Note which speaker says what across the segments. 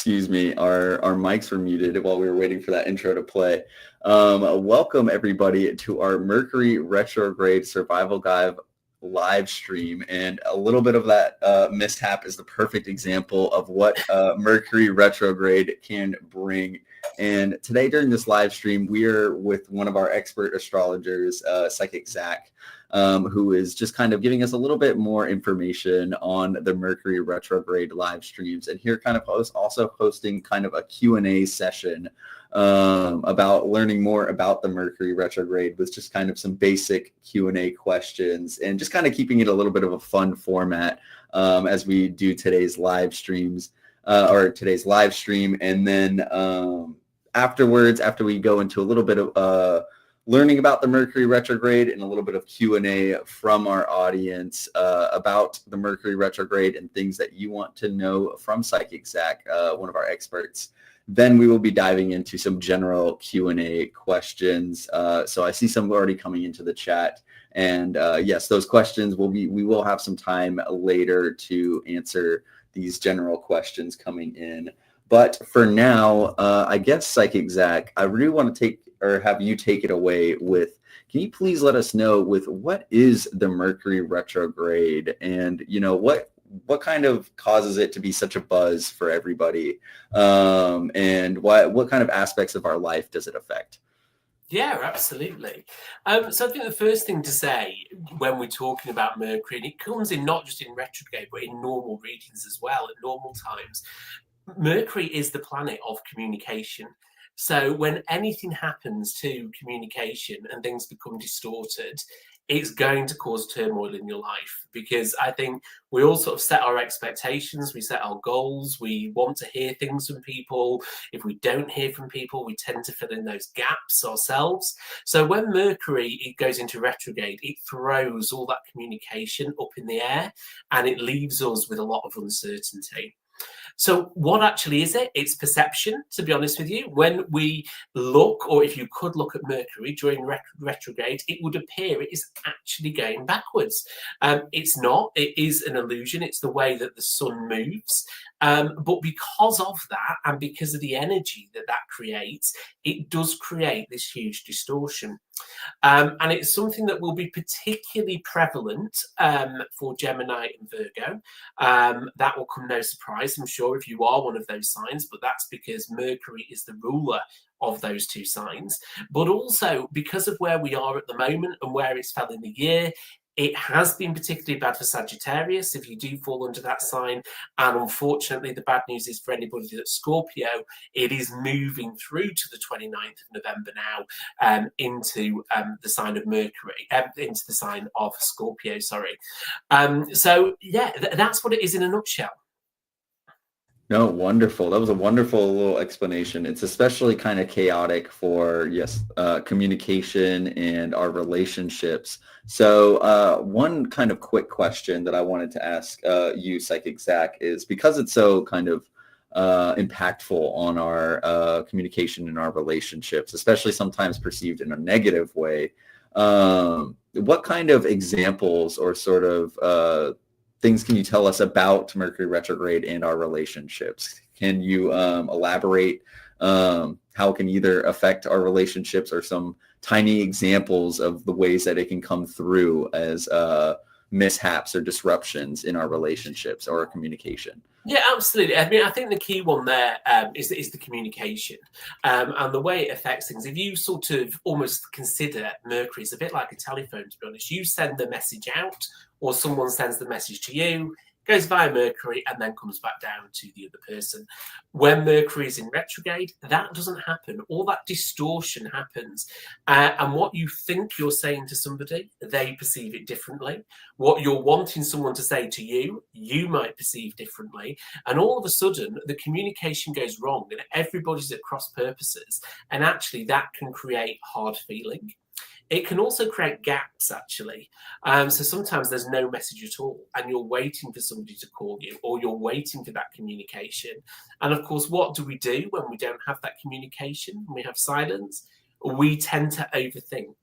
Speaker 1: excuse me, our mics were muted while we were waiting for that intro to play. Welcome everybody to our Mercury Retrograde Survival Guide live stream, and a little bit of that mishap is the perfect example of what Mercury Retrograde can bring. And today during this live stream, we are with one of our expert astrologers, Psychic Zack, who is just kind of giving us a little bit more information on the Mercury Retrograde live streams. And here kind of also hosting kind of a Q&A session about learning more about the Mercury Retrograde with just kind of some basic Q&A questions and just kind of keeping it a little bit of a fun format as we do today's live streams or today's live stream. And then afterwards, after we go into a little bit of learning about the Mercury Retrograde and a little bit of Q&A from our audience about the Mercury Retrograde and things that you want to know from Psychic Zack, one of our experts, then we will be diving into some general Q&A questions. So I see some already coming into the chat. And yes, those questions we will have some time later to answer these general questions coming in. But for now, I guess, Psychic Zack, I really want to have you take it away with, can you please let us know with what is the Mercury Retrograde, and what kind of causes it to be such a buzz for everybody, and what kind of aspects of our life does it affect?
Speaker 2: Yeah, absolutely. So I think the first thing to say when we're talking about Mercury, and it comes in not just in retrograde, but in normal readings as well, at normal times, Mercury is the planet of communication. So when anything happens to communication and things become distorted, it's going to cause turmoil in your life, because I think we all sort of set our expectations, we set our goals, we want to hear things from people. If we don't hear from people, we tend to fill in those gaps ourselves. So when Mercury goes into retrograde, it throws all that communication up in the air and it leaves us with a lot of uncertainty. So what actually is it? It's perception, to be honest with you. When we look, or if you could look at Mercury during retrograde, it would appear it is actually going backwards. It's not. It is an illusion. It's the way that the sun moves. But because of that, and because of the energy that creates, it does create this huge distortion. And it's something that will be particularly prevalent for Gemini and Virgo. That will come no surprise, I'm sure, if you are one of those signs, but that's because Mercury is the ruler of those two signs. But also because of where we are at the moment and where it's fell in the year, it has been particularly bad for Sagittarius if you do fall under that sign. And unfortunately, the bad news is for anybody that's Scorpio, it is moving through to the 29th of November now into the sign of Mercury, into the sign of Scorpio, sorry. So, yeah, that's what it is in a nutshell.
Speaker 1: No, wonderful. That was a wonderful little explanation. It's especially kind of chaotic for, communication and our relationships. So one kind of quick question that I wanted to ask you, Psychic Zack, is because it's so kind of impactful on our communication and our relationships, especially sometimes perceived in a negative way. What kind of examples or sort of things can you tell us about Mercury retrograde and our relationships? Can you elaborate how it can either affect our relationships, or some tiny examples of the ways that it can come through as mishaps or disruptions in our relationships or our communication?
Speaker 2: Yeah, absolutely. I mean, I think the key one there is the communication and the way it affects things. If you sort of almost consider Mercury as a bit like a telephone, to be honest, you send the message out, or someone sends the message to you, goes via Mercury and then comes back down to the other person. When Mercury is in retrograde, that doesn't happen. All that distortion happens. And what you think you're saying to somebody, they perceive it differently. What you're wanting someone to say to you, you might perceive differently. And all of a sudden, the communication goes wrong and everybody's at cross purposes. And actually, that can create hard feeling. It can also create gaps, actually. So sometimes there's no message at all, and you're waiting for somebody to call you, or you're waiting for that communication. And of course, what do we do when we don't have that communication? We have silence. We tend to overthink.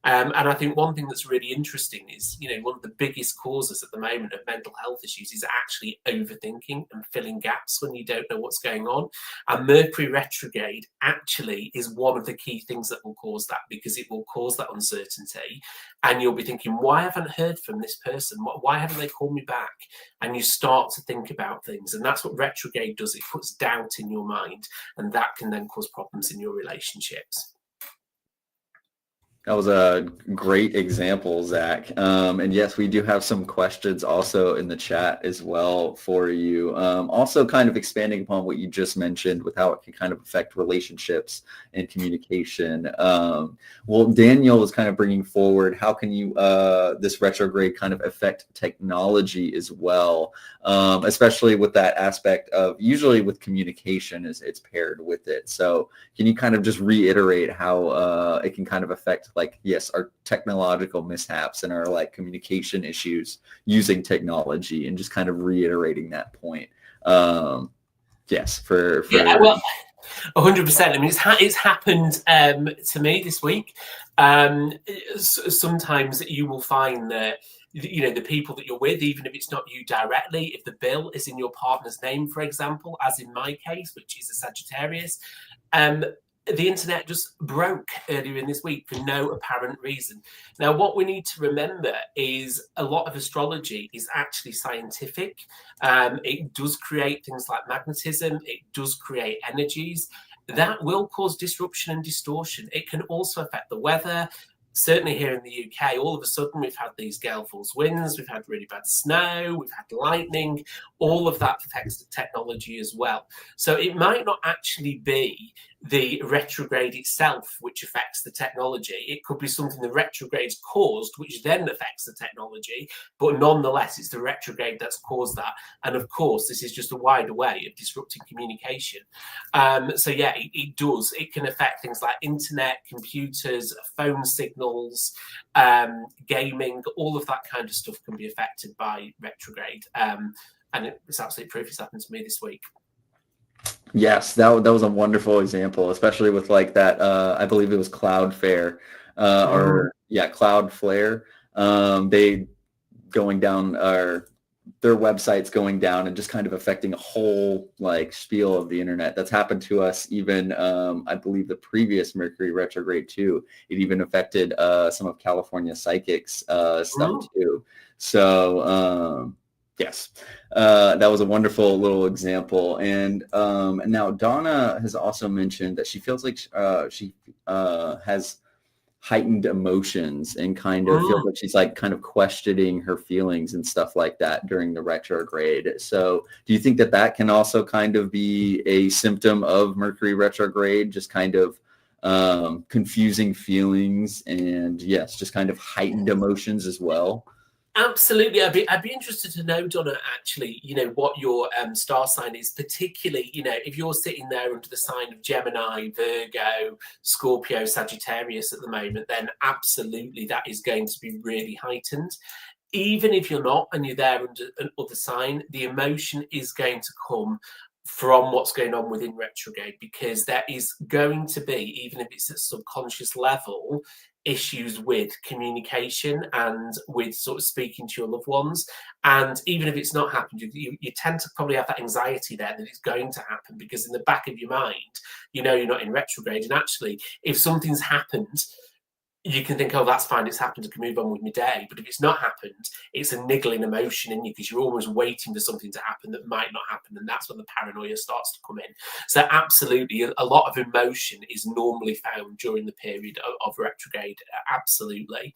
Speaker 2: And I think one thing that's really interesting is, one of the biggest causes at the moment of mental health issues is actually overthinking and filling gaps when you don't know what's going on. And Mercury retrograde actually is one of the key things that will cause that, because it will cause that uncertainty. And you'll be thinking, why haven't I heard from this person? Why haven't they called me back? And you start to think about things. And that's what retrograde does. It puts doubt in your mind, and that can then cause problems in your relationships.
Speaker 1: That was a great example, Zach. And yes, we do have some questions also in the chat as well for you. Also kind of expanding upon what you just mentioned with how it can kind of affect relationships and communication. Well, Daniel was kind of bringing forward, how can you, this retrograde kind of affect technology as well, especially with that aspect of usually with communication is it's paired with it. So can you kind of just reiterate how it can kind of affect our technological mishaps and our communication issues using technology, and just kind of reiterating that point. Yes, for
Speaker 2: yeah, well, 100%. I mean, it's happened to me this week. Sometimes you will find that the people that you're with, even if it's not you directly, if the bill is in your partner's name, for example, as in my case, which is a Sagittarius, the internet just broke earlier in this week for no apparent reason. Now, what we need to remember is a lot of astrology is actually scientific. It does create things like magnetism. It does create energies that will cause disruption and distortion. It can also affect the weather. Certainly here in the UK, all of a sudden we've had these gale force winds, we've had really bad snow, we've had lightning. All of that affects the technology as well. So it might not actually be the retrograde itself which affects the technology. It could be something the retrograde's caused, which then affects the technology. But nonetheless, it's the retrograde that's caused that. And of course, this is just a wider way of disrupting communication. So yeah, it does. It can affect things like internet, computers, phone signals, gaming. All of that kind of stuff can be affected by retrograde. And it's absolutely proof it's happened to me this week.
Speaker 1: Yes, that was a wonderful example, especially with that. I believe it was Cloudflare, Cloudflare. They going down, or their websites going down, and just kind of affecting a whole spiel of the internet. That's happened to us even, I believe the previous Mercury retrograde too. It even affected some of California Psychic's stuff too. So yes, that was a wonderful little example. And now Donna has also mentioned that she feels like she has heightened emotions and kind of feels like she's kind of questioning her feelings and stuff like that during the retrograde. So do you think that can also kind of be a symptom of Mercury retrograde, just kind of confusing feelings and just kind of heightened emotions as well?
Speaker 2: Absolutely. I'd be interested to know, Donna, actually, what your star sign is, particularly, if you're sitting there under the sign of Gemini, Virgo, Scorpio, Sagittarius at the moment, then absolutely that is going to be really heightened. Even if you're not and you're there under another sign, the emotion is going to come from what's going on within retrograde, because there is going to be, even if it's at subconscious level, issues with communication and with sort of speaking to your loved ones. And even if it's not happened, you tend to probably have that anxiety there that it's going to happen, because in the back of your mind, you're not in retrograde. And actually, if something's happened, you can think, oh, that's fine, it's happened, I can move on with my day. But if it's not happened, it's a niggling emotion in you, because you're always waiting for something to happen that might not happen. And that's when the paranoia starts to come in. So absolutely, a lot of emotion is normally found during the period of retrograde. Absolutely.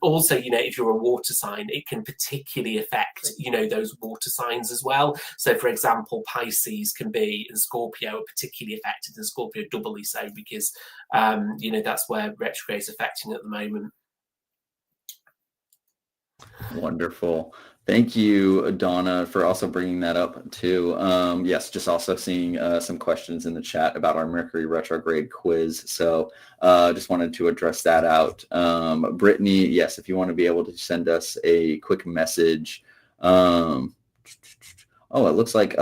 Speaker 2: Also, if you're a water sign, it can particularly affect, those water signs as well. So for example, Pisces can be, and Scorpio are particularly affected, and Scorpio doubly so, because that's where retrograde is affecting at the moment.
Speaker 1: Wonderful. Thank you, Donna, for also bringing that up too. Yes, just also seeing some questions in the chat about our Mercury retrograde quiz. So just wanted to address that out. Brittany, yes, if you want to be able to send us a quick message. It looks like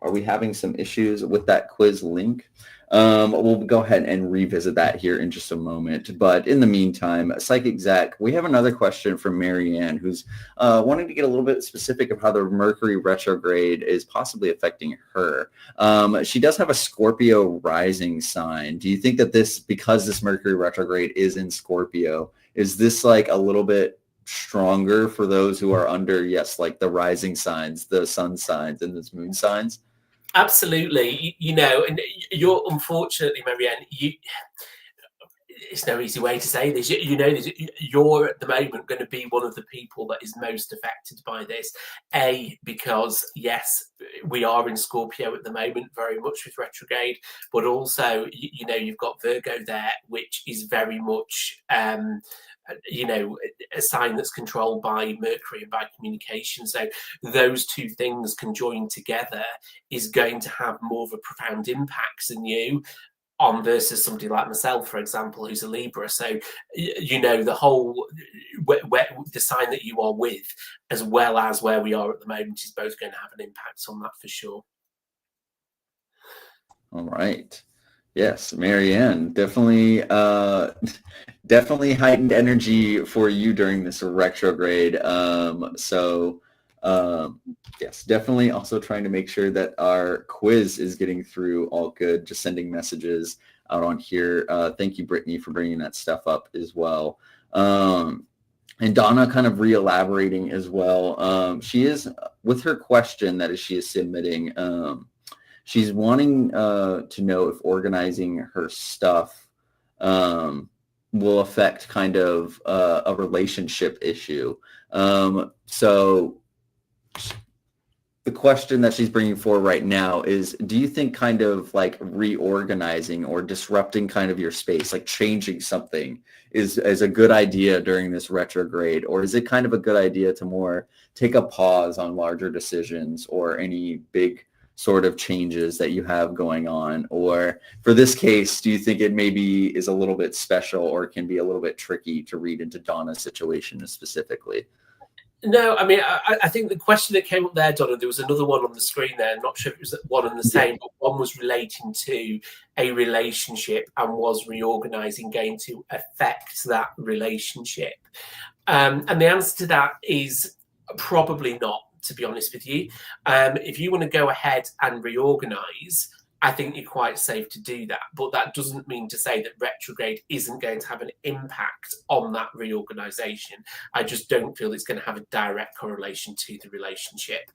Speaker 1: are we having some issues with that quiz link? We'll go ahead and revisit that here in just a moment. But in the meantime, Psychic Zack, we have another question from Marianne, who's wanting to get a little bit specific of how the Mercury retrograde is possibly affecting her. She does have a Scorpio rising sign. Do you think that because this Mercury retrograde is in Scorpio, is this like a little bit stronger for those who are under, yes, like the rising signs, the sun signs, and the moon signs?
Speaker 2: Absolutely. And you're, unfortunately, Marianne, it's no easy way to say this. You're at the moment going to be one of the people that is most affected by this. Because yes, we are in Scorpio at the moment, very much with retrograde, but also, you've got Virgo there, which is very much, a sign that's controlled by Mercury and by communication. So those two things conjoined together is going to have more of a profound impact than you on versus somebody like myself, for example, who's a Libra. So, the whole, the sign that you are with, as well as where we are at the moment, is both going to have an impact on that for sure.
Speaker 1: All right. Yes, Marianne, definitely heightened energy for you during this retrograde. Yes, definitely also trying to make sure that our quiz is getting through all good, just sending messages out on here. Thank you, Brittany, for bringing that stuff up as well. And Donna kind of re-elaborating as well. She is, with her question that she is submitting, she's wanting to know if organizing her stuff will affect kind of a relationship issue. So the question that she's bringing forward right now is, do you think kind of like reorganizing or disrupting kind of your space, like changing something is a good idea during this retrograde? Or is it kind of a good idea to more take a pause on larger decisions or any big sort of changes that you have going on? Or for this case, do you think it maybe is a little bit special or can be a little bit tricky to read into Donna's situation specifically?
Speaker 2: No, I mean, I think the question that came up there, Donna, there was another one on the screen there. I'm not sure if it was one and the same, but one was relating to a relationship and was reorganizing going to affect that relationship. And the answer to that is probably not, to be honest with you. If you want to go ahead and reorganize, I think you're quite safe to do that. But that doesn't mean to say that retrograde isn't going to have an impact on that reorganization. I just don't feel it's going to have a direct correlation to the relationship.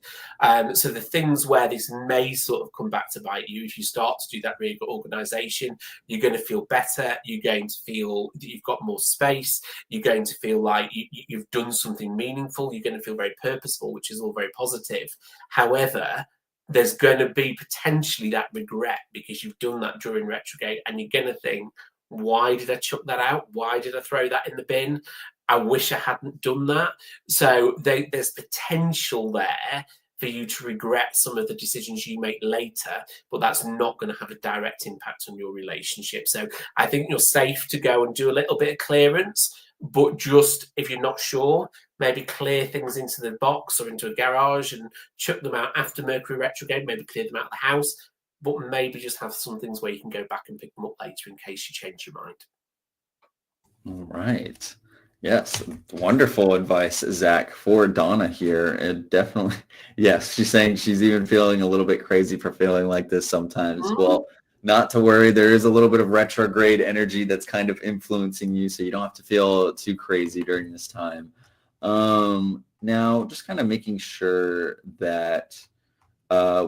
Speaker 2: So the things where this may sort of come back to bite you, if you start to do that reorganization, you're going to feel better. You're going to feel that you've got more space. You're going to feel like you've done something meaningful. You're going to feel very purposeful, which is all very positive. However, there's going to be potentially that regret because you've done that during retrograde and you're going to think, why did I chuck that out? Why did I throw that in the bin? I wish I hadn't done that. So there's potential there for you to regret some of the decisions you make later, but that's not going to have a direct impact on your relationship. So I think you're safe to go and do a little bit of clearance, but just if you're not sure, maybe clear things into the box or into a garage and chuck them out after Mercury retrograde, maybe clear them out of the house, but maybe just have some things where you can go back and pick them up later in case you change your mind.
Speaker 1: All right. Yes, wonderful advice, Zach, for Donna here. And definitely, yes, she's saying she's even feeling a little bit crazy for feeling like this sometimes. Mm-hmm. Well, not to worry. There is a little bit of retrograde energy that's kind of influencing you, so you don't have to feel too crazy during this time. Now, just kind of making sure that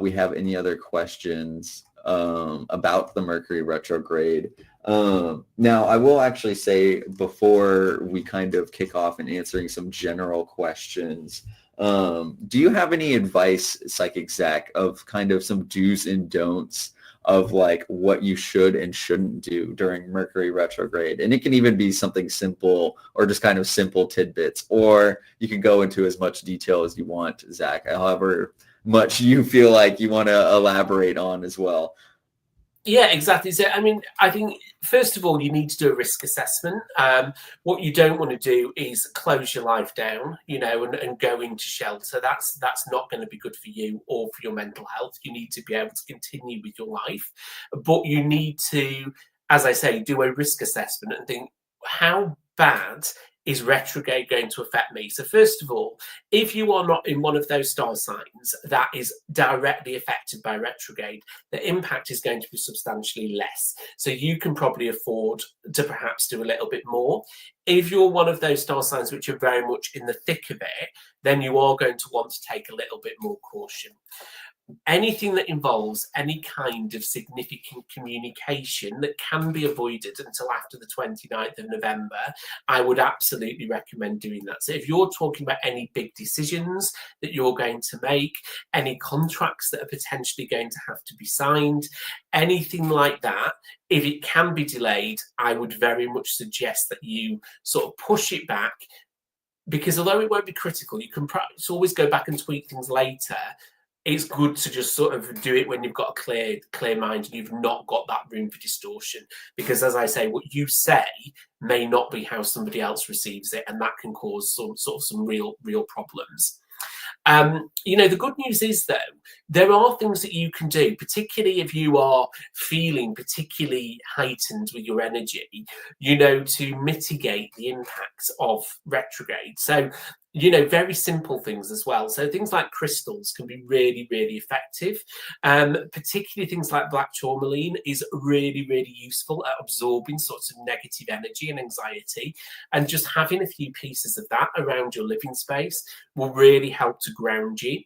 Speaker 1: we have any other questions about the Mercury retrograde. Now, I will actually say before we kind of kick off and answering some general questions, do you have any advice, Psychic Zack, of kind of some do's and don'ts of like what you should and shouldn't do during Mercury retrograde? And it can even be something simple or just kind of simple tidbits, or you can go into as much detail as you want, Zach, however much you feel like you want to elaborate on as well.
Speaker 2: Yeah, exactly. So, I mean, I think first of all, you need to do a risk assessment. What you don't want to do is close your life down, and go into shelter. That's not going to be good for you or for your mental health. You need to be able to continue with your life, but you need to, as I say, do a risk assessment and think, how bad is retrograde going to affect me? So, first of all, if you are not in one of those star signs that is directly affected by retrograde, the impact is going to be substantially less. So you can probably afford to perhaps do a little bit more. If you're one of those star signs which are very much in the thick of it, then you are going to want to take a little bit more caution. Anything that involves any kind of significant communication that can be avoided until after the 29th of November, I would absolutely recommend doing that. So if you're talking about any big decisions that you're going to make, any contracts that are potentially going to have to be signed, anything like that, if it can be delayed, I would very much suggest that you sort of push it back, because although it won't be critical, you can always go back and tweak things later. It's good to just sort of do it when you've got a clear mind and you've not got that room for distortion. Because as I say, what you say may not be how somebody else receives it, and that can cause some real problems. The good news is, though, there are things that you can do, particularly if you are feeling particularly heightened with your energy, to mitigate the impacts of retrograde. So, very simple things as well. So things like crystals can be really, really effective. Particularly things like black tourmaline is really, really useful at absorbing sorts of negative energy and anxiety. And just having a few pieces of that around your living space will really help to ground you.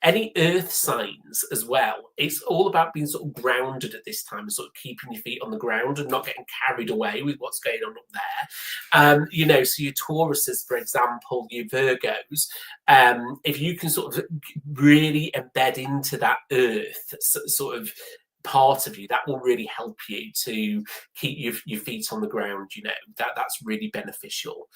Speaker 2: Any earth signs as well, it's all about being sort of grounded at this time, sort of keeping your feet on the ground and not getting carried away with what's going on up there. So your Tauruses, for example, your Virgos, if you can sort of really embed into that earth sort of part of you, that will really help you to keep your feet on the ground. That's really beneficial.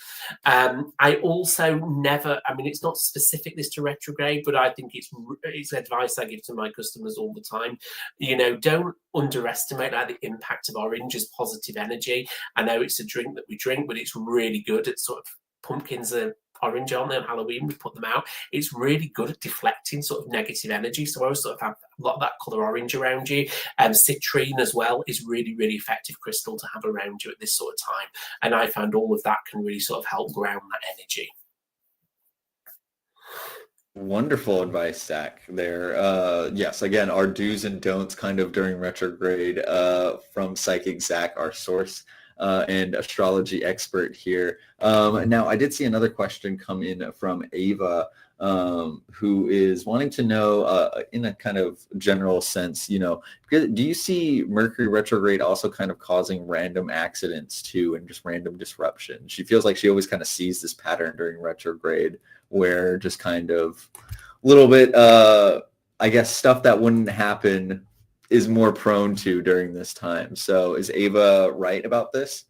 Speaker 2: I also never, I mean, it's not specific this to retrograde, but I think it's advice I give to my customers all the time. Don't underestimate the impact of orange as positive energy. I know it's a drink that we drink, but it's really good at sort of, pumpkins are orange, aren't they? On Halloween, we put them out. It's really good at deflecting sort of negative energy. So I always sort of have a lot of that colour orange around you. Citrine as well is really, really effective crystal to have around you at this sort of time. And I found all of that can really sort of help ground that energy.
Speaker 1: Wonderful advice, Zach, there. Yes, again, our do's and don'ts kind of during retrograde from Psychic Zack, our source and astrology expert here. Now, I did see another question come in from Ava, who is wanting to know in a kind of general sense, do you see Mercury retrograde also kind of causing random accidents too and just random disruption? She feels like she always kind of sees this pattern during retrograde where just kind of a little bit, I guess, stuff that wouldn't happen is more prone to during this time. So is Ava right about this?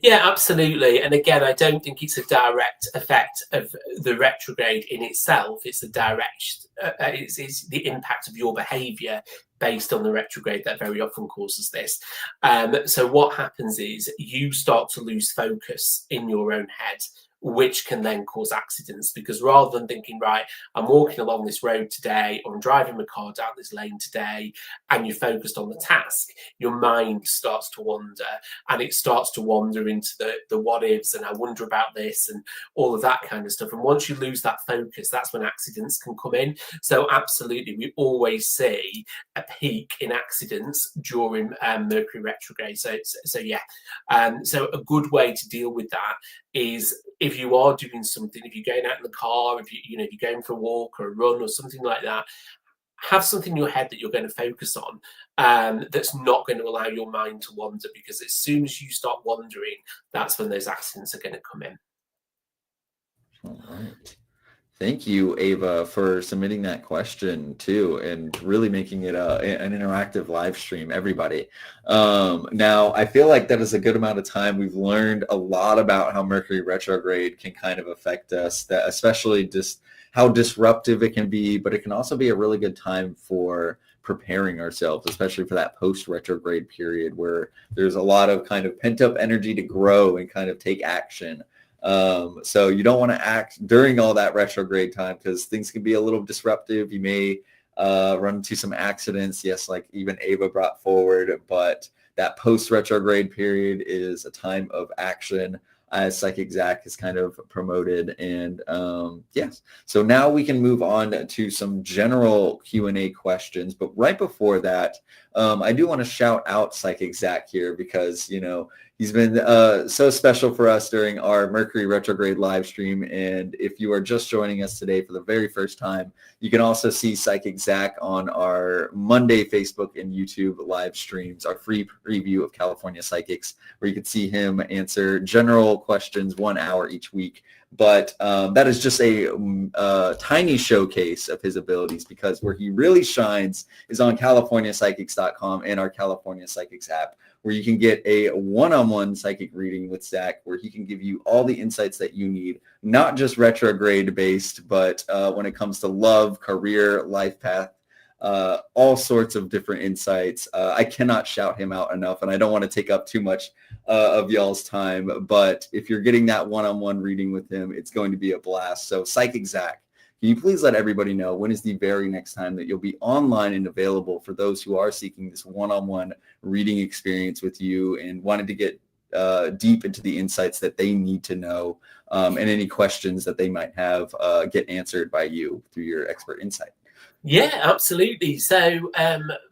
Speaker 2: Yeah, absolutely. And again, I don't think it's a direct effect of the retrograde in itself. It's a direct, it's the impact of your behaviour based on the retrograde that very often causes this. So what happens is you start to lose focus in your own head, which can then cause accidents, because rather than thinking, right, I'm walking along this road today, or I'm driving my car down this lane today, and you're focused on the task, your mind starts to wander, and it starts to wander into the what ifs, and I wonder about this and all of that kind of stuff. And once you lose that focus, that's when accidents can come in. So absolutely, we always see a peak in accidents during Mercury retrograde. So yeah. So a good way to deal with that is, if you are doing something, if you're going out in the car, if you're going for a walk or a run or something like that, have something in your head that you're going to focus on, that's not going to allow your mind to wander, because as soon as you start wandering, that's when those accidents are going to come in.
Speaker 1: All right. Thank you, Ava, for submitting that question too, and really making it an interactive live stream, everybody. Now, I feel like that is a good amount of time. We've learned a lot about how Mercury retrograde can kind of affect us, that especially just how disruptive it can be, but it can also be a really good time for preparing ourselves, especially for that post-retrograde period where there's a lot of kind of pent-up energy to grow and kind of take action. So you don't want to act during all that retrograde time because things can be a little disruptive. You may run into some accidents. Yes, like even Ava brought forward, but that post-retrograde period is a time of action, as Psychic Zack is kind of promoted. And yes, so now we can move on to some general Q&A questions. But right before that, I do want to shout out Psychic Zack here because, you know, he's been so special for us during our Mercury Retrograde live stream. And if you are just joining us today for the very first time, you can also see Psychic Zack on our Monday Facebook and YouTube live streams, our free preview of California Psychics, where you can see him answer general questions 1 hour each week. But that is just a tiny showcase of his abilities, because where he really shines is on CaliforniaPsychics.com and our California Psychics app, where you can get a one-on-one psychic reading with Zack, where he can give you all the insights that you need, not just retrograde based, but when it comes to love, career, life path, all sorts of different insights. I cannot shout him out enough, and I don't want to take up too much of y'all's time, but if you're getting that one-on-one reading with him, it's going to be a blast. So Psychic Zack, can you please let everybody know when is the very next time that you'll be online and available for those who are seeking this one-on-one reading experience with you and wanted to get deep into the insights that they need to know, and any questions that they might have get answered by you through your expert insight?
Speaker 2: Yeah, absolutely. So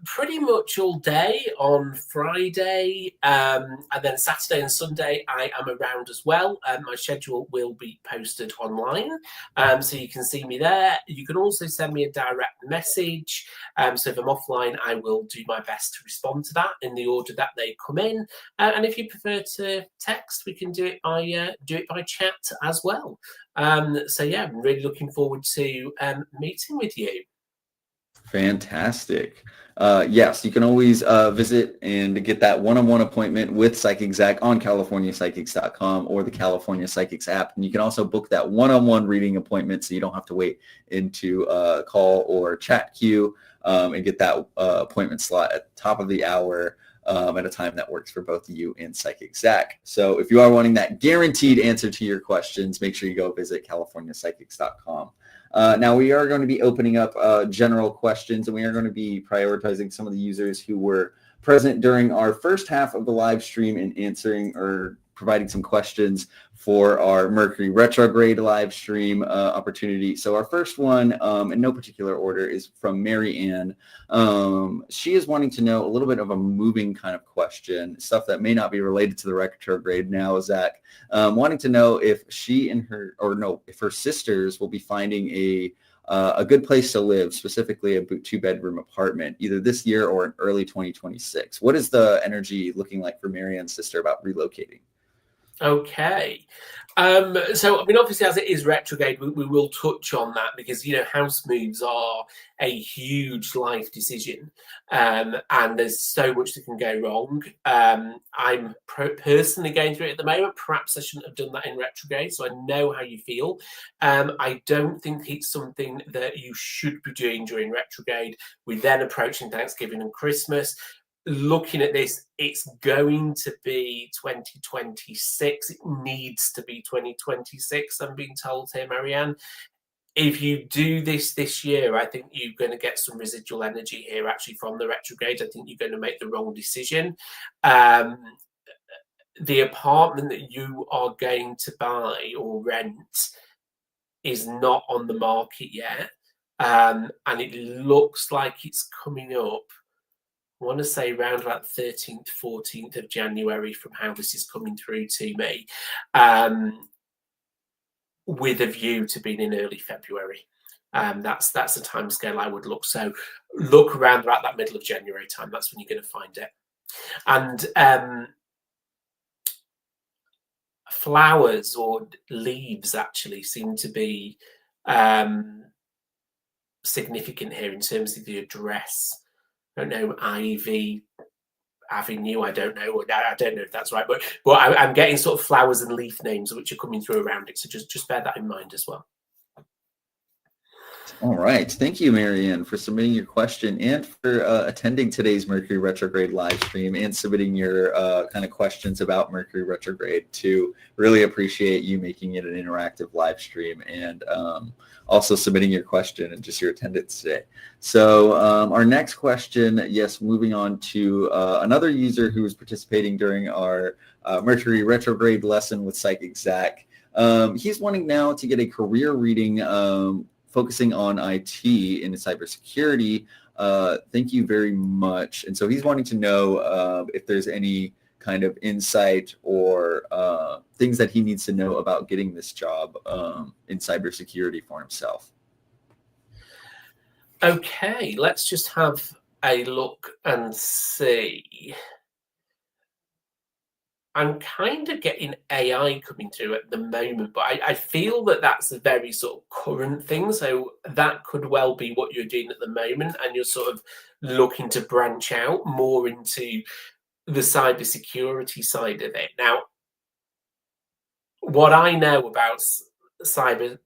Speaker 2: pretty much all day on Friday, and then Saturday and Sunday I am around as well. My schedule will be posted online, so you can see me there. You can also send me a direct message. So if I'm offline, I will do my best to respond to that in the order that they come in. And if you prefer to text, we can do it by chat as well. So yeah, I'm really looking forward to meeting with you.
Speaker 1: Fantastic. Yes, you can always visit and get that one-on-one appointment with Psychic Zack on CaliforniaPsychics.com or the California Psychics app. And you can also book that one-on-one reading appointment so you don't have to wait into a call or chat queue, and get that appointment slot at the top of the hour at a time that works for both you and Psychic Zack. So if you are wanting that guaranteed answer to your questions, make sure you go visit CaliforniaPsychics.com. Now we are going to be opening up general questions, and we are going to be prioritizing some of the users who were present during our first half of the live stream and answering or providing some questions for our Mercury Retrograde live stream opportunity. So our first one, in no particular order, is from Mary Ann. She is wanting to know a little bit of a moving kind of question, stuff that may not be related to the retrograde now, Zack. Wanting to know if if her sisters will be finding a good place to live, specifically a 2-bedroom apartment, either this year or in early 2026. What is the energy looking like for Mary Ann's sister about relocating?
Speaker 2: Okay. So, I mean, obviously, as it is retrograde, we will touch on that because, you know, house moves are a huge life decision, and there's so much that can go wrong. I'm personally going through it at the moment. Perhaps I shouldn't have done that in retrograde, so I know how you feel. I don't think it's something that you should be doing during retrograde. We're then approaching Thanksgiving and Christmas. Looking at this, it's going to be 2026. It needs to be 2026, I'm being told here, Marianne. If you do this year, I think you're going to get some residual energy here actually from the retrograde. I think you're going to make the wrong decision. The apartment that you are going to buy or rent is not on the market yet, and it looks like it's coming up, I want to say around about 13th, 14th of January from how this is coming through to me, with a view to being in early February. That's a time scale I would look. So look around about that middle of January time. That's when you're going to find it. And flowers or leaves actually seem to be significant here in terms of the address. I don't know, Ivy Avenue. I don't know. I don't know if that's right, but I'm getting sort of flowers and leaf names which are coming through around it. So just bear that in mind as well.
Speaker 1: All right. Thank you, Marianne, for submitting your question and for attending today's Mercury Retrograde live stream and submitting your kind of questions about Mercury Retrograde too. Really appreciate you making it an interactive live stream and also submitting your question and just your attendance today. So our next question, yes, moving on to another user who was participating during our Mercury Retrograde lesson with Psychic Zack. He's wanting now to get a career reading focusing on IT and cybersecurity. Thank you very much. And so he's wanting to know if there's any kind of insight or things that he needs to know about getting this job in cybersecurity for himself.
Speaker 2: Okay, let's just have a look and see. I'm kind of getting AI coming through at the moment, but I feel that that's a very sort of current thing. So that could well be what you're doing at the moment, and you're sort of looking to branch out more into the cybersecurity side of it. Now, what I know about cyber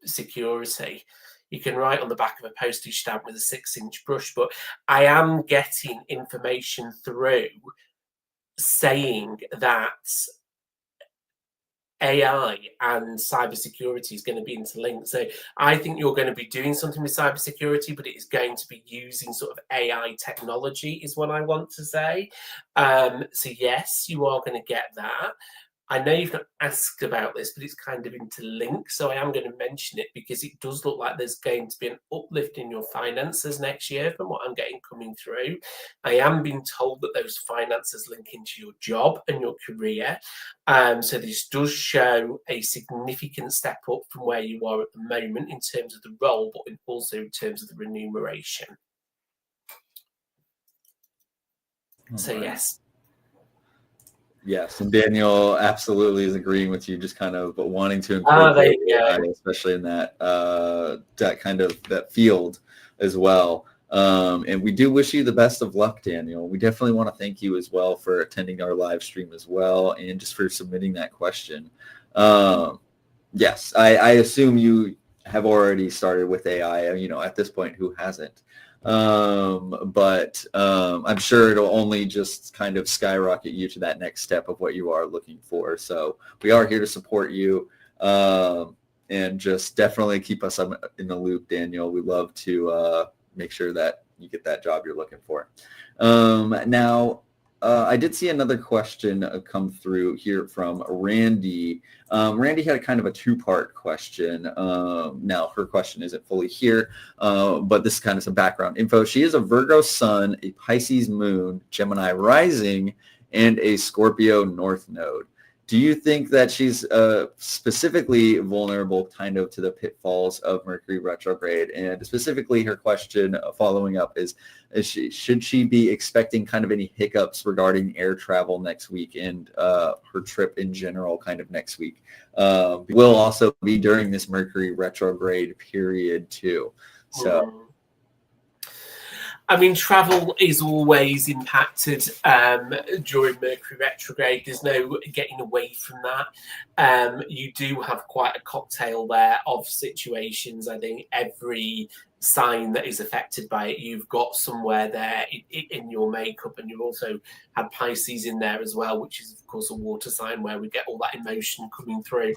Speaker 2: security, you can write on the back of a postage stamp with a 6-inch brush, but I am getting information through saying that AI and cybersecurity is going to be interlinked. So I think you're going to be doing something with cybersecurity, but it is going to be using sort of AI technology, is what I want to say. So yes, you are going to get that. I know you've not asked about this, but it's kind of interlinked. So I am going to mention it because it does look like there's going to be an uplift in your finances next year from what I'm getting coming through. I am being told that those finances link into your job and your career. So this does show a significant step up from where you are at the moment in terms of the role, but also in terms of the remuneration. So yes.
Speaker 1: Yes, and Daniel absolutely is agreeing with you, just kind of wanting to incorporate AI, especially in that that kind of that field as well. And we do wish you the best of luck, Daniel. We definitely want to thank you as well for attending our live stream as well, and just for submitting that question. Yes, I assume you have already started with AI. You know, at this point, who hasn't? But I'm sure it'll only just kind of skyrocket you to that next step of what you are looking for. So we are here to support you, and just definitely keep us in the loop, Daniel. We love to make sure that you get that job you're looking for. Now, I did see another question come through here from Randy. Randy had a kind of a two-part question. Now, her question isn't fully here, but this is kind of some background info. She is a Virgo sun, a Pisces moon, Gemini rising, and a Scorpio north node. Do you think that she's specifically vulnerable kind of to the pitfalls of Mercury retrograde? And specifically her question following up is should she be expecting kind of any hiccups regarding air travel next week and her trip in general kind of next week? Will also be during this Mercury retrograde period too. So.
Speaker 2: I mean, travel is always impacted during Mercury retrograde. There's no getting away from that. You do have quite a cocktail there of situations. I think every sign that is affected by it, you've got somewhere there in your makeup, and you've also had Pisces in there as well, which is, of course, a water sign where we get all that emotion coming through.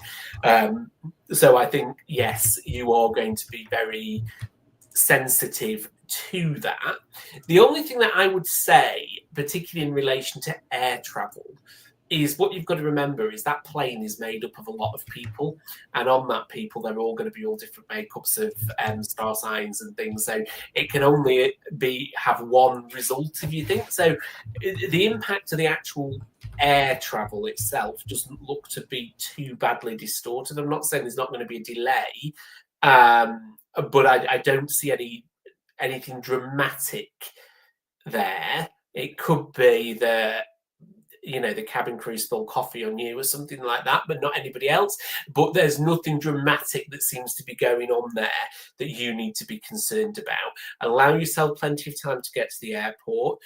Speaker 2: So I think, yes, you are going to be very sensitive to that. The only thing that I would say, particularly in relation to air travel, is what you've got to remember is that plane is made up of a lot of people, and on that people they're all going to be all different makeups of star signs and things, so it can only have one result, if you think so. The impact of the actual air travel itself doesn't look to be too badly distorted. I'm not saying there's not going to be a delay, but I don't see anything dramatic there. It could be the cabin crew spilled coffee on you or something like that, but not anybody else. But there's nothing dramatic that seems to be going on there that you need to be concerned about. Allow yourself plenty of time to get to the airport.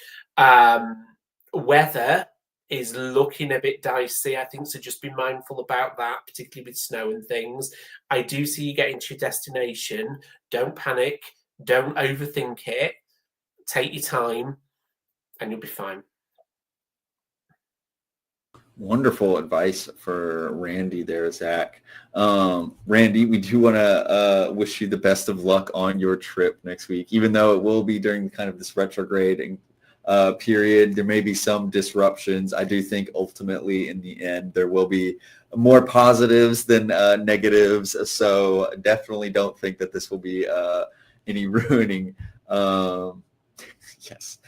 Speaker 2: Weather is looking a bit dicey, I think, so just be mindful about that, particularly with snow and things. I do see you getting to your destination. Don't panic. Don't overthink it. Take your time and you'll be fine.
Speaker 1: Wonderful advice for Randy there, Zach. Randy, we do want to wish you the best of luck on your trip next week, even though it will be during kind of this retrograde period. There may be some disruptions. I do think ultimately in the end there will be more positives than negatives. So definitely don't think that this will be any ruining. Yes.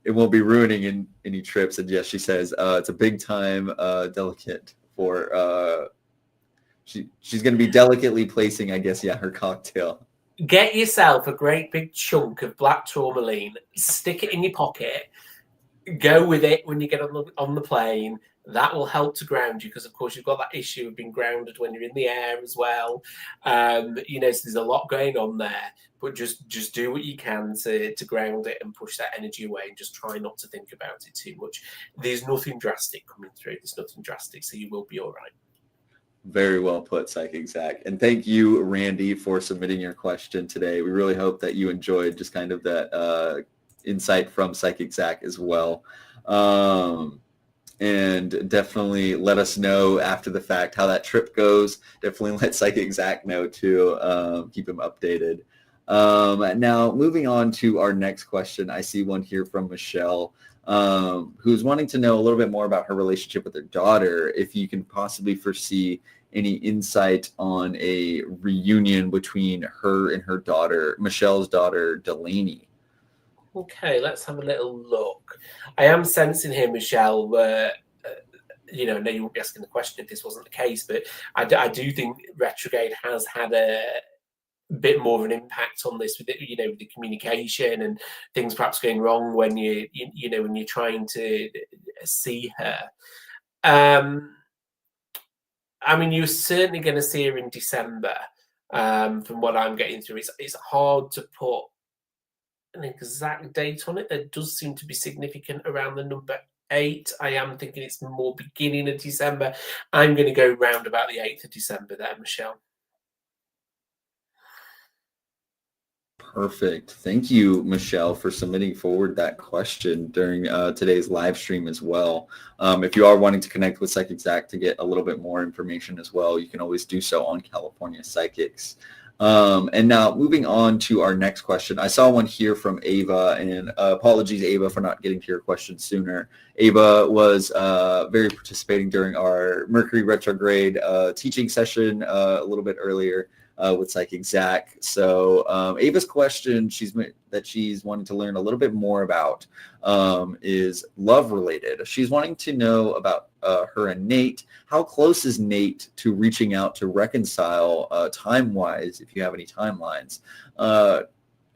Speaker 1: It won't be ruining any trips. And yes, she says it's a big time delicate for she's going to be delicately placing, I guess, her cocktail.
Speaker 2: Get yourself a great big chunk of black tourmaline, stick it in your pocket, go with it when you get on the plane. That will help to ground you because, of course, you've got that issue of being grounded when you're in the air as well. So there's a lot going on there. But just do what you can to ground it and push that energy away and just try not to think about it too much. There's nothing drastic coming through. There's nothing drastic, so you will be all right.
Speaker 1: Very well put, Psychic Zack. And thank you, Randy, for submitting your question today. We really hope that you enjoyed just kind of that insight from Psychic Zack as well. And definitely let us know after the fact how that trip goes. Definitely let Psychic Zack know too. Keep him updated. Now, moving on to our next question, I see one here from Michelle, who's wanting to know a little bit more about her relationship with her daughter, if you can possibly foresee any insight on a reunion between her and her daughter, Michelle's daughter, Delaney.
Speaker 2: Okay, let's have a little look. I am sensing here, Michelle, no, you won't be asking the question if this wasn't the case, but I do think retrograde has had a bit more of an impact on this with it, with the communication and things perhaps going wrong when when you're trying to see her. I mean, you're certainly going to see her in December. From what I'm getting through, it's hard to put an exact date on it. There does seem to be significant around the number 8. I am thinking it's more beginning of December. I'm going to go round about the 8th of December there, Michelle.
Speaker 1: Perfect. Thank you, Michelle, for submitting forward that question during today's live stream as well. If you are wanting to connect with Psychic Zack to get a little bit more information as well, you can always do so on California Psychics. And now moving on to our next question. I saw one here from Ava, and apologies, Ava, for not getting to your question sooner. Ava was very participating during our Mercury Retrograde teaching session a little bit earlier. With Psychic Zack. So Ava's question she's wanting to learn a little bit more about is love related. She's wanting to know about her and Nate. How close is Nate to reaching out to reconcile time-wise, if you have any timelines?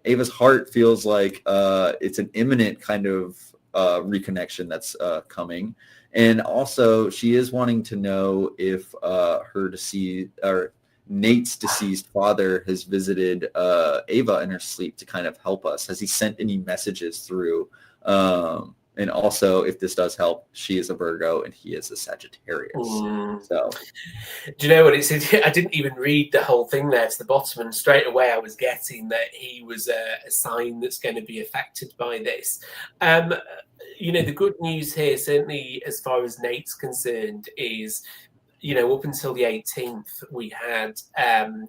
Speaker 1: Ava's heart feels like it's an imminent kind of reconnection that's coming. And also she is wanting to know if Nate's deceased father has visited Ava in her sleep to kind of help us. Has he sent any messages through? And also, if this does help, she is a Virgo and he is a Sagittarius. So,
Speaker 2: do you know what it's? I didn't even read the whole thing there to the bottom, and straight away I was getting that he was a sign that's going to be affected by this. The good news here, certainly as far as Nate's concerned, is up until the 18th, we had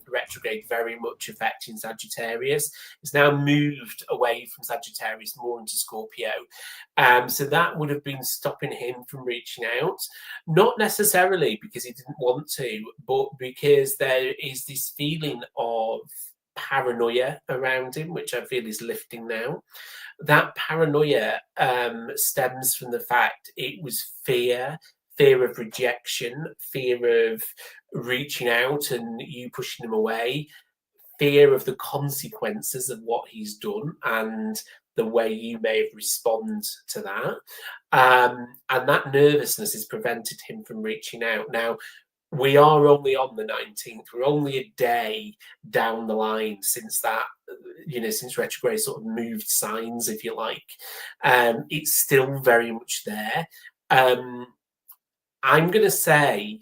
Speaker 2: retrograde very much affecting Sagittarius. It's now moved away from Sagittarius more into Scorpio. So that would have been stopping him from reaching out. Not necessarily because he didn't want to, but because there is this feeling of paranoia around him, which I feel is lifting now. That paranoia stems from the fact it was fear of rejection, fear of reaching out and you pushing him away, fear of the consequences of what he's done and the way you may have responded to that. And that nervousness has prevented him from reaching out. Now, we are only on the 19th. We're only a day down the line since that, since retrograde sort of moved signs, if you like. It's still very much there. I'm going to say,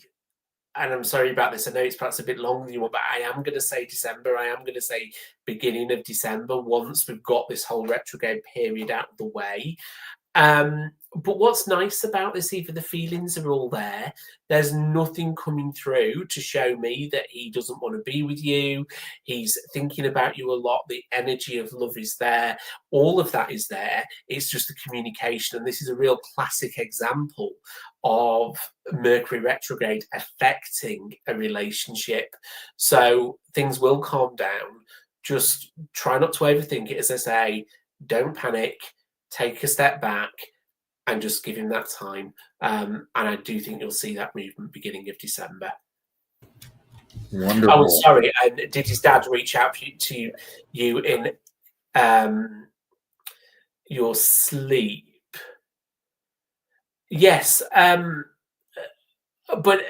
Speaker 2: and I'm sorry about this, I know it's perhaps a bit longer than you want, but I am going to say December. I am going to say beginning of December, once we've got this whole retrograde period out of the way. But what's nice about this, even the feelings are all there. There's nothing coming through to show me that he doesn't want to be with you. He's thinking about you a lot. The energy of love is there. All of that is there. It's just the communication. And this is a real classic example of Mercury retrograde affecting a relationship. So things will calm down. Just try not to overthink it. As I say, don't panic. Take a step back and just give him that time. And I do think you'll see that movement beginning of December.
Speaker 1: Wonderful.
Speaker 2: Oh, sorry. And did his dad reach out to you in your sleep? Yes. But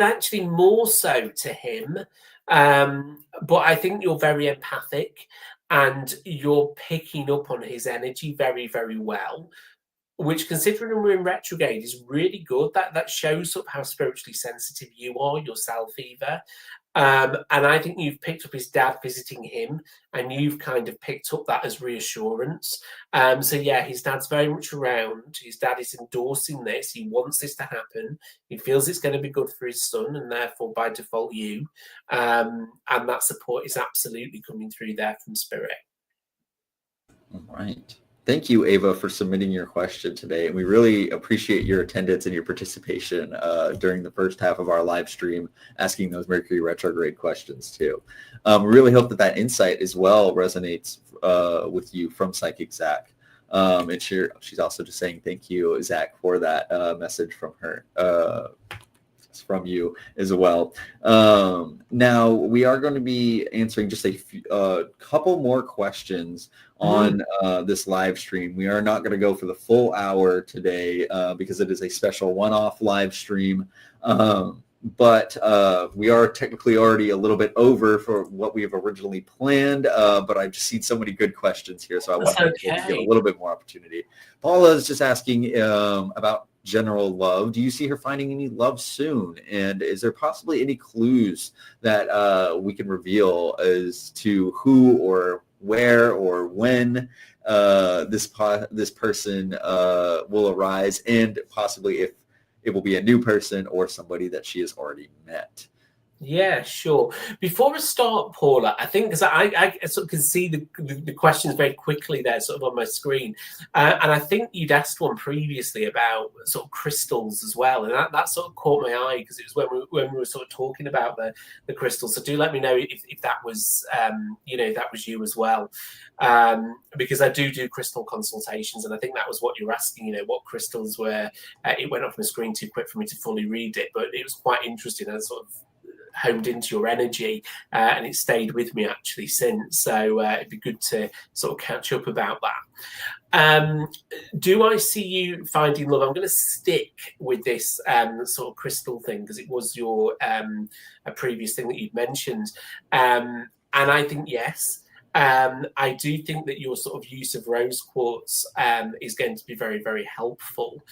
Speaker 2: actually more so to him. But I think you're very empathic and you're picking up on his energy very, very well, which, considering we're in retrograde, is really good. That shows up how spiritually sensitive you are yourself, Eva. And I think you've picked up his dad visiting him, and you've kind of picked up that as reassurance. So yeah, his dad's very much around. His dad is endorsing this. He wants this to happen. He feels it's going to be good for his son, and therefore by default you. And that support is absolutely coming through there from spirit.
Speaker 1: All right. Thank you, Ava, for submitting your question today. And we really appreciate your attendance and your participation during the first half of our live stream, asking those Mercury retrograde questions too. We really hope that insight as well resonates with you from Psychic Zack. And she's also just saying thank you, Zack, for that message from her. From you as well. Now we are going to be answering just a couple more questions on this live stream. We are not going to go for the full hour today because it is a special one-off live stream. But we are technically already a little bit over for what we have originally planned. But I've just seen so many good questions here, so I want to give a little bit more opportunity. Paula is just asking about general love. Do you see her finding any love soon? And is there possibly any clues that we can reveal as to who or where or when this person will arise, and possibly if it will be a new person or somebody that she has already met?
Speaker 2: Yeah, sure. Before I start, Paula, I think because I sort of can see the questions very quickly there, sort of on my screen, and I think you'd asked one previously about sort of crystals as well, and that sort of caught my eye because it was when we were sort of talking about the crystals. So do let me know if that was that was you as well, because I do crystal consultations, and I think that was what you were asking. What crystals were. It went off my screen too quick for me to fully read it, but it was quite interesting and sort of homed into your energy, and it stayed with me actually since. So it'd be good to sort of catch up about that. Do I see you finding love? I'm going to stick with this sort of crystal thing because it was your a previous thing that you'd mentioned, and I think yes. I do think that your sort of use of rose quartz is going to be very, very helpful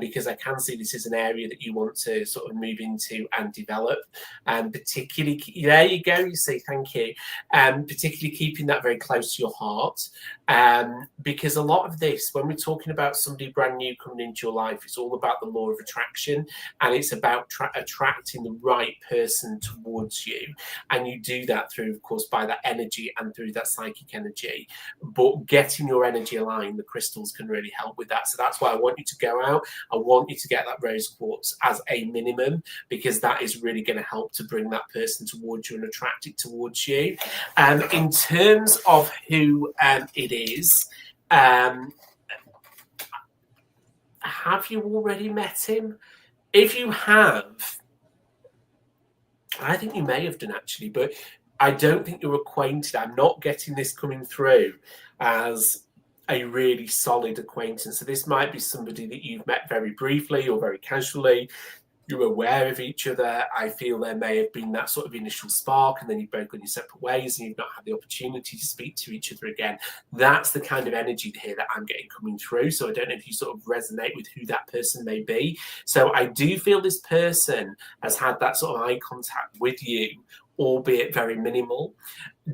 Speaker 2: because I can see this is an area that you want to sort of move into and develop. Particularly, there you go. You see, thank you. Particularly keeping that very close to your heart, because a lot of this, when we're talking about somebody brand new coming into your life, it's all about the law of attraction, and it's about attracting the right person towards you, and you do that through, of course, by that energy and through that psychic energy. But getting your energy aligned, the crystals can really help with that. So that's why I want you to go out. I want you to get that rose quartz as a minimum, because that is really going to help to bring that person towards you and attract it towards you. In terms of who it is, have you already met him? If you have, I think you may have done actually, but I don't think you're acquainted. I'm not getting this coming through as a really solid acquaintance. So this might be somebody that you've met very briefly or very casually. you're aware of each other. I feel there may have been that sort of initial spark, and then you've both gone your separate ways and you've not had the opportunity to speak to each other again. That's the kind of energy here that I'm getting coming through. So I don't know if you sort of resonate with who that person may be. So I do feel this person has had that sort of eye contact with you, albeit very minimal.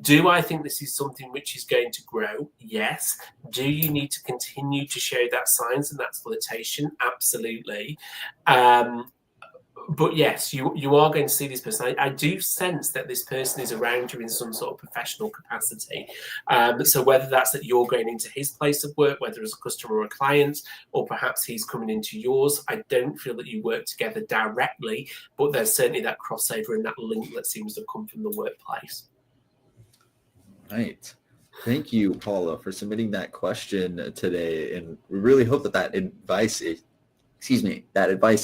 Speaker 2: Do I think this is something which is going to grow? Yes. Do you need to continue to show that signs and that flirtation? Absolutely. But yes, you are going to see this person. I do sense that this person is around you in some sort of professional capacity. So whether that's that you're going into his place of work, whether as a customer or a client, or perhaps he's coming into yours, I don't feel that you work together directly, but there's certainly that crossover and that link that seems to come from the workplace.
Speaker 1: Right. Thank you, Paula, for submitting that question today. And we really hope that advice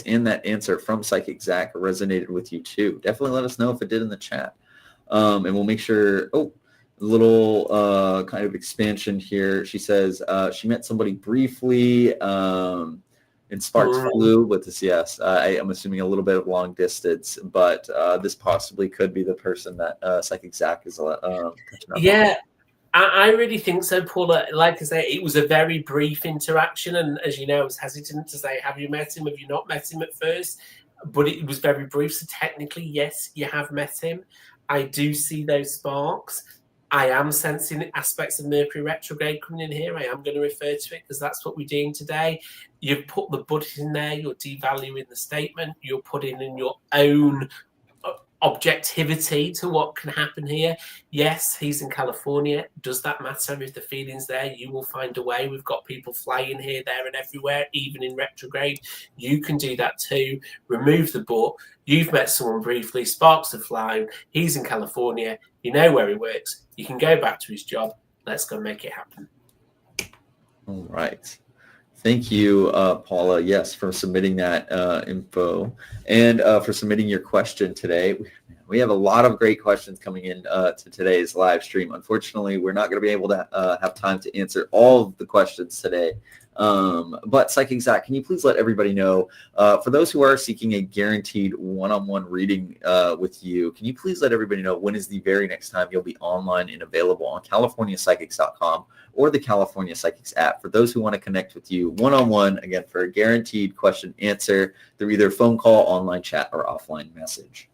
Speaker 1: and that answer from Psychic Zack resonated with you too. Definitely let us know if it did in the chat. And we'll make sure, a little kind of expansion here. She says she met somebody briefly and sparks flew with this. Yes, I am assuming a little bit of long distance, but this possibly could be the person that Psychic Zack is catching up on.
Speaker 2: I really think so, Paula. Like I say, it was a very brief interaction. And as you know, I was hesitant to say, have you met him? Have you not met him at first? But it was very brief. So technically, yes, you have met him. I do see those sparks. I am sensing aspects of Mercury retrograde coming in here. I am going to refer to it because that's what we're doing today. You've put the but in there. You're devaluing the statement. You're putting in your own objectivity to what can happen here. Yes, he's in California. Does that matter? If the feeling's there, you will find a way. We've got people flying here, there, and everywhere, even in retrograde. You can do that too. Remove the but. You've met someone briefly, sparks have flown. He's in California. You know where he works. You can go back to his job. Let's go make it happen.
Speaker 1: All right. Thank you, Paula, yes, for submitting that info and for submitting your question today. We have a lot of great questions coming in to today's live stream. Unfortunately, we're not going to be able to have time to answer all of the questions today. But Psychic Zack, can you please let everybody know, for those who are seeking a guaranteed one-on-one reading with you, can you please let everybody know when is the very next time you'll be online and available on CaliforniaPsychics.com or the California Psychics app for those who want to connect with you one-on-one, again, for a guaranteed question answer through either phone call, online chat, or offline message?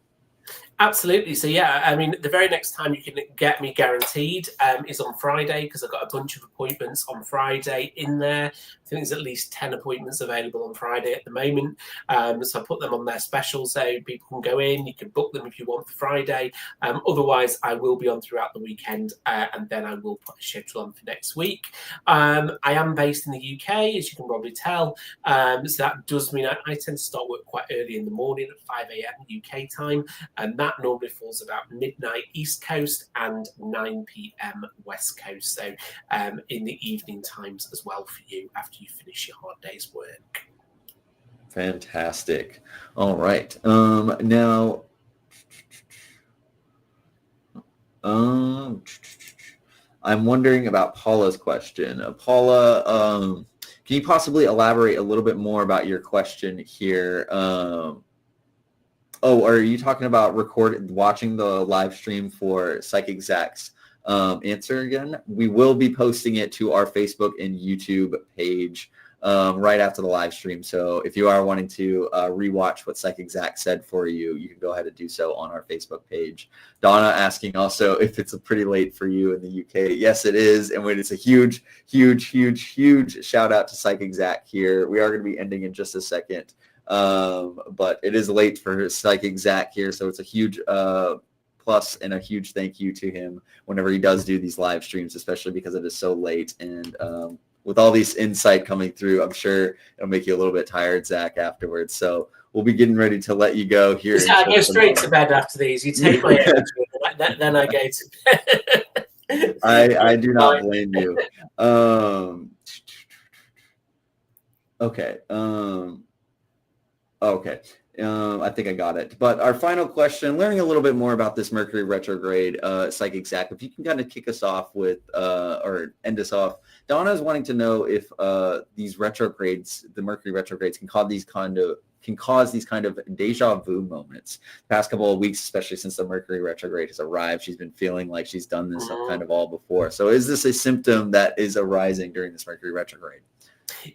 Speaker 2: Absolutely. So yeah, I mean, the very next time you can get me guaranteed is on Friday, because I've got a bunch of appointments on Friday in there. I think there's at least 10 appointments available on Friday at the moment. So I put them on their special so people can go in. You can book them if you want for Friday. Otherwise, I will be on throughout the weekend, and then I will put a schedule on for next week. I am based in the UK, as you can probably tell. So that does mean I tend to start work quite early in the morning at 5 a.m. UK time, and that normally falls about midnight East Coast and 9 p.m. West Coast. So in the evening times as well for you after you finish your hard day's work.
Speaker 1: Fantastic. All right. Now, I'm wondering about Paula's question. Paula, can you possibly elaborate a little bit more about your question here? Are you talking about watching the live stream for Psychic Zack's answer again? We will be posting it to our Facebook and YouTube page right after the live stream. So if you are wanting to rewatch what Psychic Zack said for you, you can go ahead and do so on our Facebook page. Donna asking also if it's pretty late for you in the UK. Yes, it is. And it's a huge, huge, huge, huge shout out to Psychic Zack here. We are going to be ending in just a second. But it is late for Psychic Zack here, so it's a huge plus and a huge thank you to him whenever he does do these live streams, especially because it is so late. And with all these insight coming through, I'm sure it'll make you a little bit tired, Zach, afterwards. So we'll be getting ready to let you go here.
Speaker 2: I go straight to bed after these. You take my energy, then I go to bed.
Speaker 1: I do not blame you. Okay. Okay. I think I got it. But our final question, learning a little bit more about this Mercury retrograde, Psychic Zack, if you can kind of kick us off with, or end us off, Donna is wanting to know if these retrogrades, the Mercury retrogrades, can cause these kind of can cause these kind of deja vu moments. The past couple of weeks, especially since the Mercury retrograde has arrived, she's been feeling like she's done this kind of all before. So is this a symptom that is arising during this Mercury retrograde?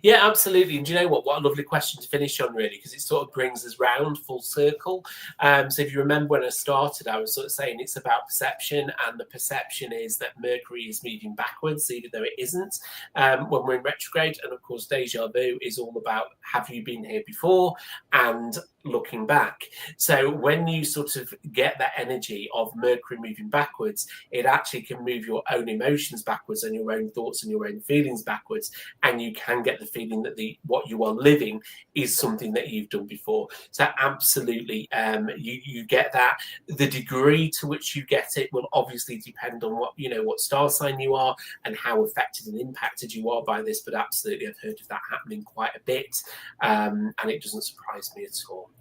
Speaker 2: Yeah, absolutely. And do you know what? What a lovely question to finish on, really, because it sort of brings us round full circle. So if you remember when I started, I was sort of saying it's about perception, and the perception is that Mercury is moving backwards, even though it isn't, when we're in retrograde. And of course, deja vu is all about, have you been here before? And looking back. So when you sort of get that energy of Mercury moving backwards, it actually can move your own emotions backwards and your own thoughts and your own feelings backwards, and you can get the feeling that what you are living is something that you've done before. So absolutely, you get that. The degree to which you get it will obviously depend on what star sign you are and how affected and impacted you are by this, but absolutely I've heard of that happening quite a bit, and it doesn't surprise me at all.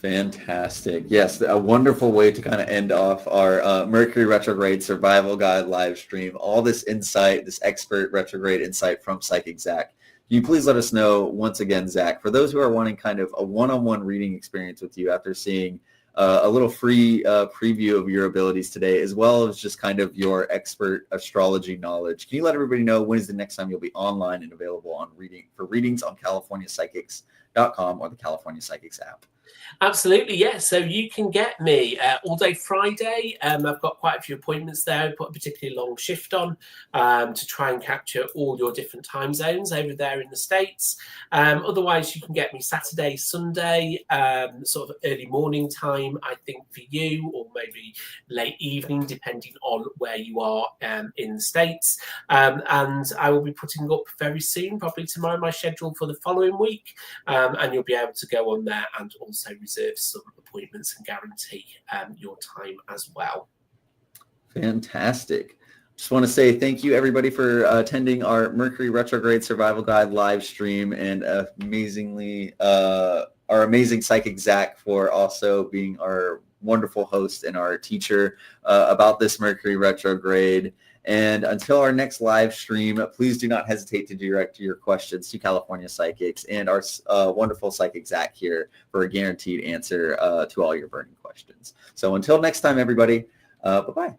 Speaker 1: Fantastic. Yes, a wonderful way to kind of end off our Mercury Retrograde Survival Guide live stream. All this insight, this expert retrograde insight from Psychic Zack. Can you please let us know once again, Zack, for those who are wanting kind of a one-on-one reading experience with you after seeing a little free preview of your abilities today, as well as just kind of your expert astrology knowledge, can you let everybody know when is the next time you'll be online and available on readings on CaliforniaPsychics.com or the California Psychics app?
Speaker 2: Absolutely, yeah. So you can get me all day Friday. I've got quite a few appointments there. I put a particularly long shift on to try and capture all your different time zones over there in the States. Otherwise, you can get me Saturday, Sunday, sort of early morning time, I think, for you, or maybe late evening, depending on where you are in the States. And I will be putting up very soon, probably tomorrow, my schedule for the following week. And you'll be able to go on there and also reserve some appointments and guarantee your time as well.
Speaker 1: Fantastic. Just want to say thank you everybody for attending our Mercury Retrograde Survival Guide live stream, and our amazing Psychic Zack for also being our wonderful host and our teacher about this Mercury retrograde. And until our next live stream, please do not hesitate to direct your questions to California Psychics and our wonderful Psychic Zack here for a guaranteed answer to all your burning questions. So until next time, everybody, bye-bye.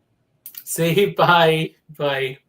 Speaker 2: See you. Bye. Bye.